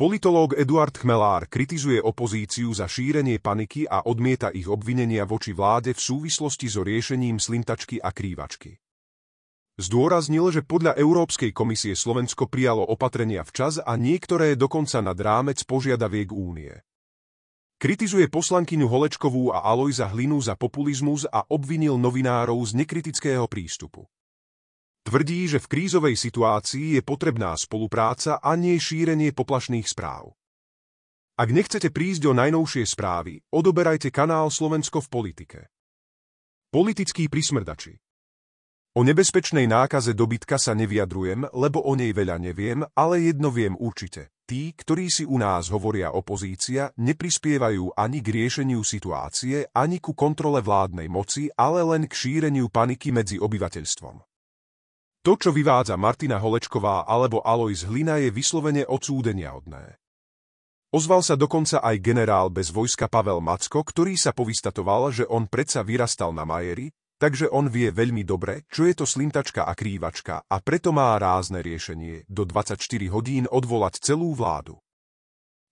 Politológ Eduard Chmelár kritizuje opozíciu za šírenie paniky a odmieta ich obvinenia voči vláde v súvislosti so riešením slintačky a krývačky. Zdôraznil, že podľa Európskej komisie Slovensko prijalo opatrenia včas a niektoré dokonca nad rámec požiadaviek únie. Kritizuje poslankyňu Holečkovú a Alojza Hlinu za populizmus a obvinil novinárov z nekritického prístupu. Tvrdí, že v krízovej situácii je potrebná spolupráca a nie šírenie poplašných správ. Ak nechcete prísť o najnovšie správy, odoberajte kanál Slovensko v politike. Politickí prismrdači. O nebezpečnej nákaze dobytka sa nevyjadrujem, lebo o nej veľa neviem, ale jedno viem určite. Tí, ktorí si u nás hovoria opozícia, neprispievajú ani k riešeniu situácie, ani ku kontrole vládnej moci, ale len k šíreniu paniky medzi obyvateľstvom. To, čo vyvádza Martina Holečková alebo Alojz Hlina, je vyslovene odsúdeniahodné. Ozval sa dokonca aj generál bez vojska Pavel Macko, ktorý sa povystatoval, že on predsa vyrastal na Majeri, takže on vie veľmi dobre, čo je to slintačka a krývačka a preto má rázne riešenie do 24 hodín odvolať celú vládu.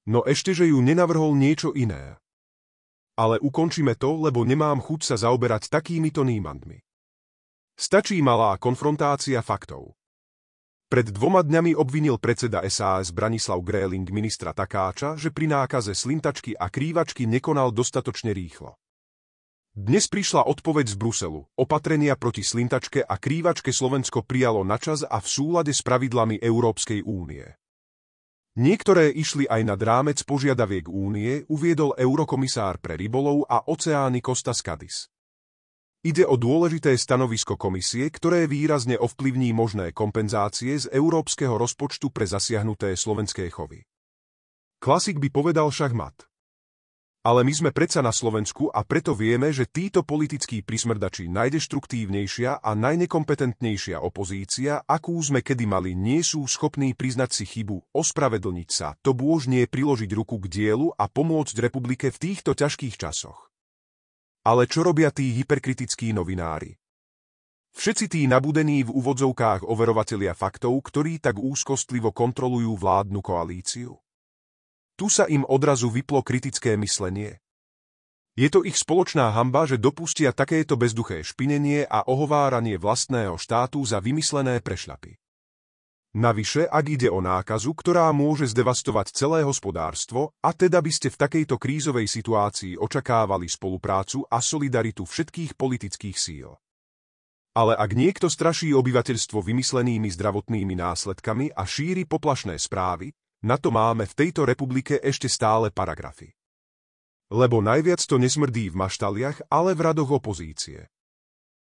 No ešte, že ju nenavrhol niečo iné. Ale ukončíme to, lebo nemám chuť sa zaoberať takýmito nímandmi. Stačí malá konfrontácia faktov. Pred 2 dňami obvinil predseda SAS Branislav Gréling ministra Takáča, že pri nákaze slintačky a krývačky nekonal dostatočne rýchlo. Dnes prišla odpoveď z Bruselu. Opatrenia proti slintačke a krývačke Slovensko prijalo načas a v súlade s pravidlami Európskej únie. Niektoré išli aj nad rámec požiadaviek únie, uviedol eurokomisár pre rybolov a oceány Kostas Kadis. Ide o dôležité stanovisko komisie, ktoré výrazne ovplyvní možné kompenzácie z európskeho rozpočtu pre zasiahnuté slovenské chovy. Klasik by povedal šachmat. Ale my sme predsa na Slovensku a preto vieme, že títo politickí prismrdači najdeštruktívnejšia a najnekompetentnejšia opozícia, akú sme kedy mali, nie sú schopní priznať si chybu, ospravedlniť sa, to bôžnie priložiť ruku k dielu a pomôcť republike v týchto ťažkých časoch. Ale čo robia tí hyperkritickí novinári? Všetci tí nabudení v úvodzovkách overovatelia faktov, ktorí tak úzkostlivo kontrolujú vládnu koalíciu? Tu sa im odrazu vyplo kritické myslenie. Je to ich spoločná hanba, že dopustia takéto bezduché špinenie a ohováranie vlastného štátu za vymyslené prešľapy. Navyše, ak ide o nákazu, ktorá môže zdevastovať celé hospodárstvo, a teda by ste v takejto krízovej situácii očakávali spoluprácu a solidaritu všetkých politických síl. Ale ak niekto straší obyvateľstvo vymyslenými zdravotnými následkami a šíri poplašné správy, na to máme v tejto republike ešte stále paragrafy. Lebo najviac to nesmrdí v maštaliach, ale v radoch opozície.